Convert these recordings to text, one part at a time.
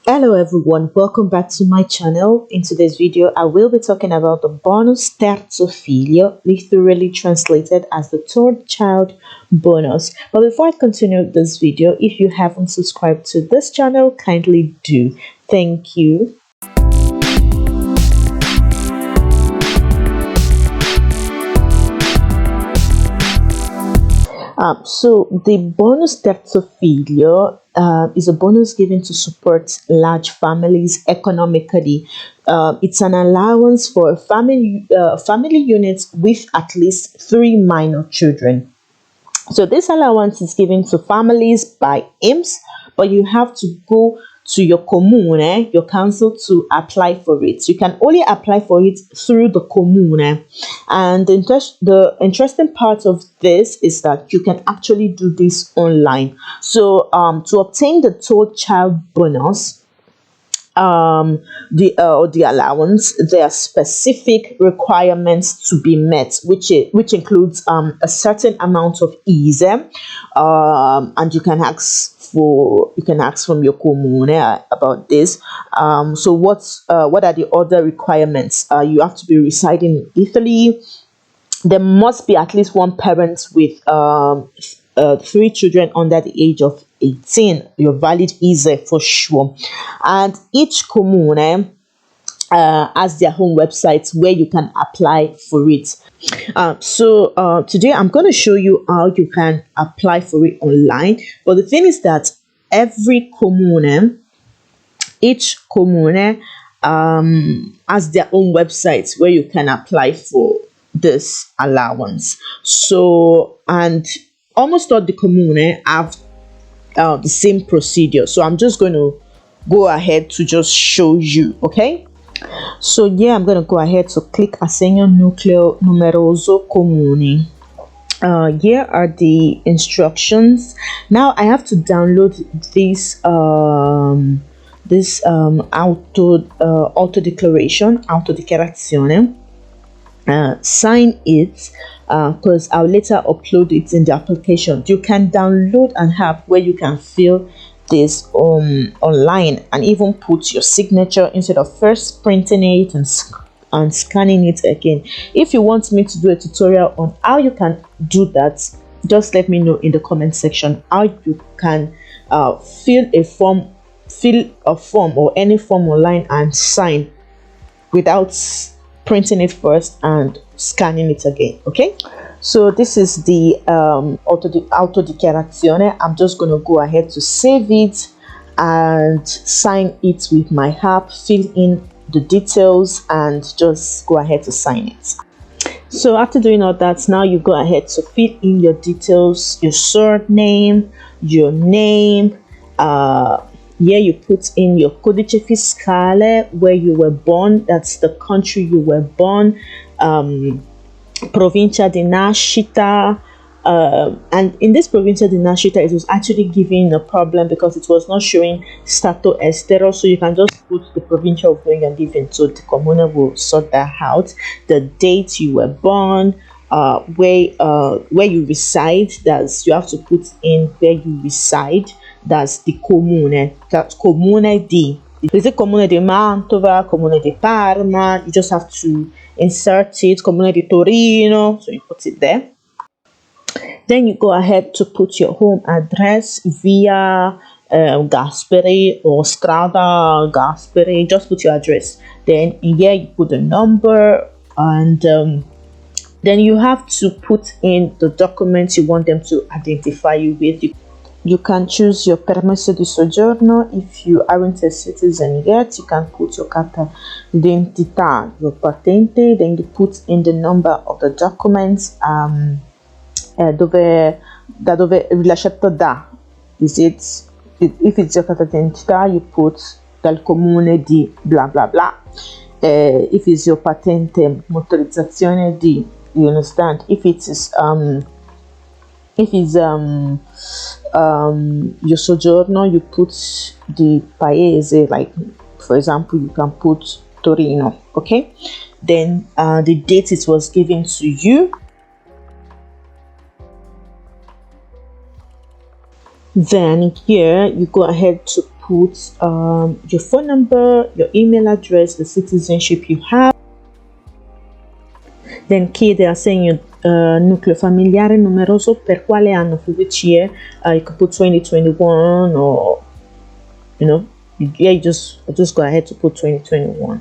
Hello everyone, welcome back to my channel. In today's video, I will be talking about the bonus terzo figlio, literally translated as the third child bonus. But before I continue this video, if you haven't subscribed to this channel, kindly do. Thank you. So the bonus terzo figlio is a bonus given to support large families economically. It's an allowance for family units with at least 3 minor children. So this allowance is given to families by INPS, but you have to go to your comune, your council, to apply for it. You can only apply for it through the comune. And the interesting part of this is that you can actually do this online. So to obtain the third child bonus, the allowance, there are specific requirements to be met, which includes a certain amount of ease, and you can ask from your comune about this. So what are the other requirements? You have to be residing in Italy. There must be at least one parent with 3 children under the age of 18. Your valid ISE for sure. And each comune has their own websites where you can apply for it. So today I'm going to show you how you can apply for it online. But the thing is that each commune has their own websites where you can apply for this allowance. So, and almost all the commune have the same procedure. So I'm just going to go ahead to just show you, okay? So yeah, I'm going to go ahead to click Assegno nucleo numeroso comuni. Here are the instructions. Now I have to download this autodichiarazione, sign it, because I'll later upload it in the application. You can download an app where you can fill this online and even put your signature instead of first printing it and scanning it again. If you want me to do a tutorial on how you can do that, just let me know in the comment section how you can fill a form or any form online and sign without printing it first and scanning it again. Okay, so this is the autodichiarazione. I'm just going to go ahead to save it and sign it with my app, fill in the details and just go ahead to sign it. So after doing all that, now you go ahead to fill in your details, your surname, your name. Here you put in your codice fiscale, where you were born, that's the country you were born, provincia di nascita, and in this provincia di nascita it was actually giving a problem because it was not showing stato estero, so you can just put the provincia of where you're living, so the comune will sort that out. The date you were born, where you reside, that's you have to put in where you reside. That's the comune. That's comune di. Is it comune di Mantova, comune di Parma? You just have to insert it. Comune di Torino. So you put it there. Then you go ahead to put your home address, via Gasperi or Strada Gasperi. Just put your address. Then in here you put the number, and then you have to put in the documents you want them to identify you with. You can choose your permesso di soggiorno. If you aren't a citizen yet, you can put your carta d'identità, your patente. Then you put in the number of the documents, dove rilasciato da. Is it, if it's your carta d'identità, you put dal comune di blah blah blah. If it's your patente motorizzazione di, you understand? If it's your soggiorno, you put the paese, like for example you can put Torino. Okay, then the date it was given to you, Then here you go ahead to put your phone number, your email address, the citizenship you have. Then chiede assegno nucleo familiare numeroso per quale anno, for which year. You could put 2021, or yeah, you just go ahead to put 2021.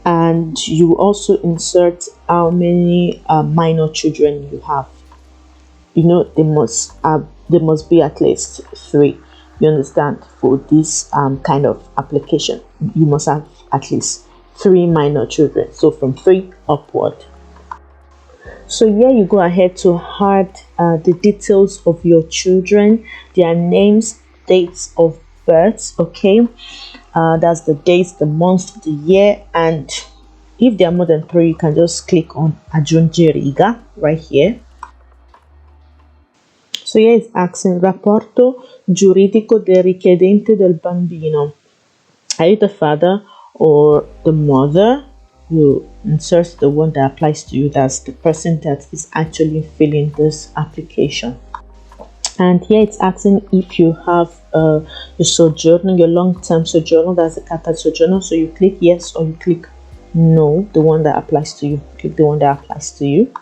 And you also insert how many minor children you have. They must be at least 3. You understand? For this kind of application, you must have at least 3 minor children, so from 3 upward. So here you go ahead to add the details of your children, their names, dates of birth. Okay, that's the dates, the month, the year, and if there are more than 3, you can just click on aggiungere riga right here. So here it's asking rapporto giuridico del richiedente del bambino. Are you the father or the mother? You insert the one that applies to you. That's the person that is actually filling this application. And here it's asking if you have your sojourner, your long-term sojourner, that's the carta sojourner. So you click yes or you click no, the one that applies to you. Click the one that applies to you.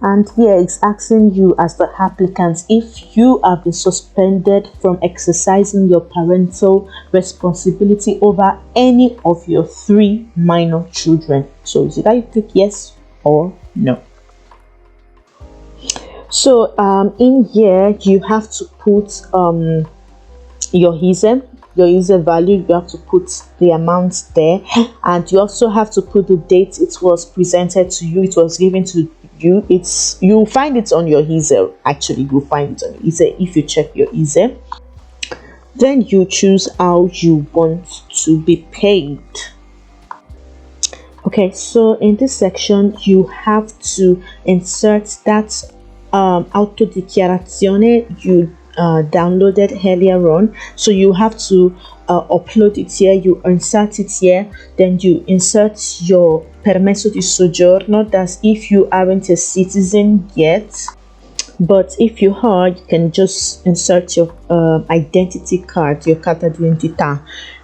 And here it's asking you as the applicant if you have been suspended from exercising your parental responsibility over any of your 3 minor children. So is it that you click yes or no? So in here you have to put your ISE value. You have to put the amount there, and you also have to put the date it was presented to you, it was given to you. You'll find it on your ISE. Actually, you'll find it on your ISE if you check your ISE. Then you choose how you want to be paid. Okay, so in this section you have to insert that autodichiarazione you downloaded earlier on. So you have to upload it here, you insert it here, then you insert your permesso di soggiorno. That's if you aren't a citizen yet, but if you are, you can just insert your identity card, your carta d'identità.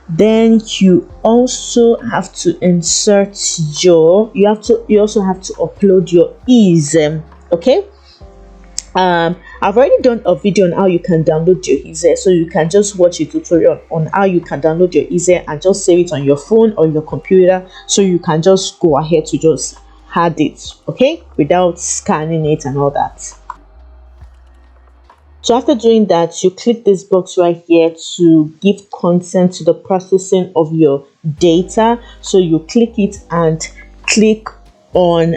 Then you also have to insert you also have to upload your ISE. Okay, I've already done a video on how you can download your ISE, so you can just watch a tutorial on how you can download your ISE and just save it on your phone or your computer, so you can just go ahead to just add it, okay, without scanning it and all that. So after doing that, you click this box right here to give consent to the processing of your data. So you click it and click on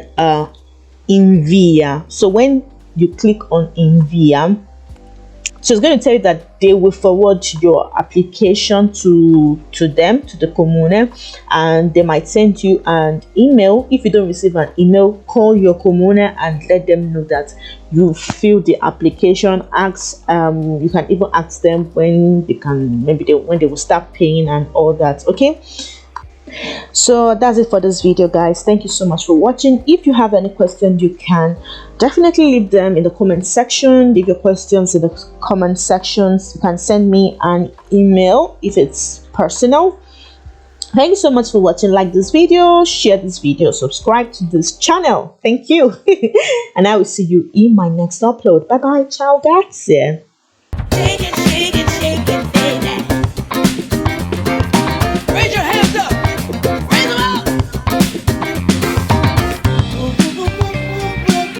invia. So when you click on invia, so it's going to tell you that they will forward your application to them, to the comune, and they might send you an email. If you don't receive an email, call your comune and let them know that you filled the application. You can even ask them when they can, when they will start paying and all that. Okay, so that's it for this video, guys. Thank you so much for watching. If you have any questions, you can definitely leave them in the comment section. Leave your questions in the comment sections. You can send me an email if it's personal. Thank you so much for watching. Like this video, share this video, subscribe to this channel. Thank you. And I will see you in my next upload. Bye bye. Ciao, grazie.